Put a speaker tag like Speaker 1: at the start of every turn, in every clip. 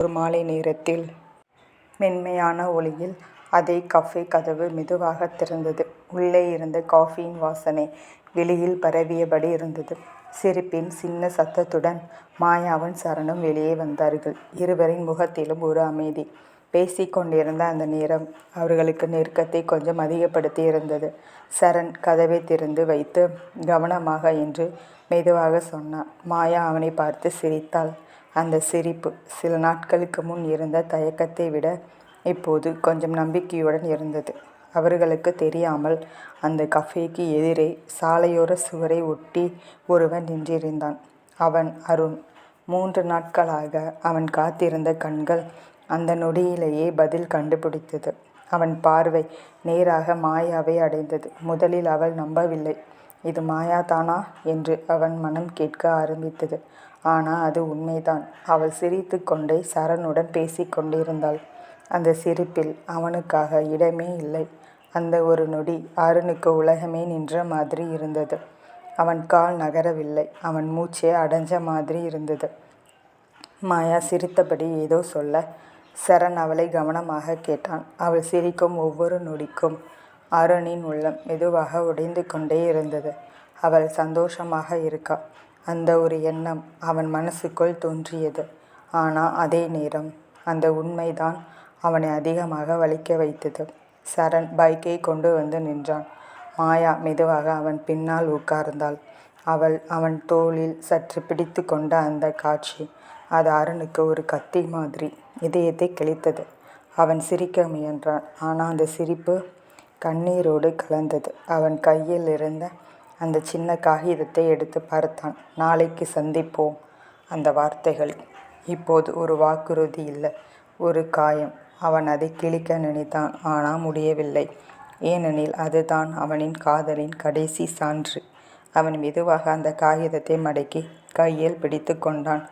Speaker 1: ஒரு மாலை நேரத்தில் மென்மையான ஒளியில் அதே கஃபே கதவு மெதுவாகத் திறந்தது. உள்ளே இருந்த காஃபியின் வாசனை வெளியில் பரவியபடி இருந்தது. சிரிப்பின் சின்ன சத்தத்துடன் மாயாவும் சரணும் வெளியே வந்தார்கள். இருவரின் முகத்திலும் ஒரு அமைதி. பேசிக் கொண்டிருந்த அந்த நேரம் அவர்களுக்கு நெருக்கத்தை கொஞ்சம் அதிகப்படுத்தி இருந்தது. சரண் கதவை திறந்து வைத்து கவனமாக என்று மெதுவாக சொன்னான். மாயா அவனை பார்த்து சிரித்தாள். அந்த சிரிப்பு சில நாட்களுக்கு முன் இருந்த தயக்கத்தை விட இப்போது கொஞ்சம் நம்பிக்கையுடன் இருந்தது. அவர்களுக்கு தெரியாமல் அந்த கஃபேக்கு எதிரே சாலையோர சுவரை ஒட்டி ஒருவன் நின்றிருந்தான். அவன் அருண். 3 நாட்களாக அவன் காத்திருந்த கண்கள் அந்த நொடியிலேயே பதில் கண்டுபிடித்தது. அவன் பார்வை நேராக மாயாவை அடைந்தது. முதலில் அவள் நம்பவில்லை. இது மாயாதானா என்று அவன் மனம் கேட்க ஆரம்பித்தது. ஆனால் அது உண்மைதான். அவள் சிரித்து கொண்டே சரணுடன் பேசிக் கொண்டிருந்தாள். அந்த சிரிப்பில் அவனுக்காக இடமே இல்லை. அந்த ஒரு நொடி அருணுக்கு உலகமே நின்ற மாதிரி இருந்தது. அவன் கால் நகரவில்லை. அவன் மூச்சே அடைஞ்ச மாதிரி இருந்தது. மாயா சிரித்தபடி ஏதோ சொல்ல சரண் அவளை கவனமாக கேட்டான். அவள் சிரிக்கும் ஒவ்வொரு நொடிக்கும் அருணின் உள்ளம் மெதுவாக உடைந்து கொண்டே இருந்தது. அவள் சந்தோஷமாக இருக்கா. அந்த ஒரு எண்ணம் அவன் மனசுக்குள் தோன்றியது. ஆனால் அதே நேரம் அந்த உண்மைதான் அவனை அதிகமாக வலிக்க வைத்தது. சரண் பைக்கை கொண்டு வந்து நின்றான். மாயா மெதுவாக அவன் பின்னால் உட்கார்ந்தாள். அவள் அவன் தோளில் சற்று பிடித்து கொண்ட அந்த காட்சி அது அருணுக்கு ஒரு கத்தி மாதிரி இதயத்தை கிழித்தது. அவன் சிரிக்க முயன்றான். ஆனால் அந்த சிரிப்பு கண்ணீரோடு கலந்தது. அவன் கையில் இருந்த அந்த சின்ன காகிதத்தை எடுத்து பார்த்தான். நாளைக்கு சந்திப்போம். அந்த வார்த்தைகள் இப்போது ஒரு வாக்குறுதி இல்லை, ஒரு காயம். அவன் அதை கிழிக்க நினைத்தான். ஆனால் முடியவில்லை. ஏனெனில் அதுதான் அவனின் காதலின் கடைசி சான்று. அவன் மெதுவாக அந்த காகிதத்தை மடக்கி கையில் பிடித்து கொண்டான்.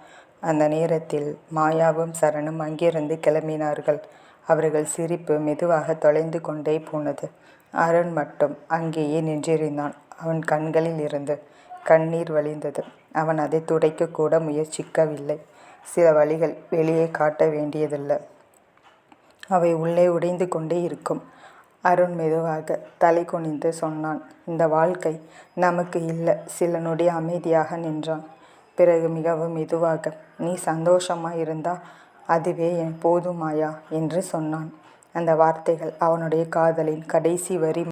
Speaker 1: அந்த நேரத்தில் மாயாவும் சரணும் அங்கிருந்து கிளம்பினார்கள். அவர்கள் சிரிப்பு மெதுவாக தொலைந்து கொண்டே போனது. அருண் மட்டும் அங்கேயே நின்றிருந்தான். அவன் கண்களில் இருந்து கண்ணீர் வழிந்தது. அவன் அதை துடைக்க கூட முயற்சிக்கவில்லை. சில வழிகள் வெளியே காட்ட வேண்டியதில்லை, அவை உள்ளே உடைந்து கொண்டே இருக்கும். அருண் மெதுவாக தலை குனிந்து சொன்னான், இந்த வாழ்க்கை நமக்கு இல்லை. சில நொடி அமைதியாக நின்றான். பிறகு மிகவும் மெதுவாக, நீ சந்தோஷமா இருந்தா அதுவே என் போதுமாயா என்று சொன்னான். அந்த வார்த்தைகள் அவனுடைய காதலின் கடைசி வரி.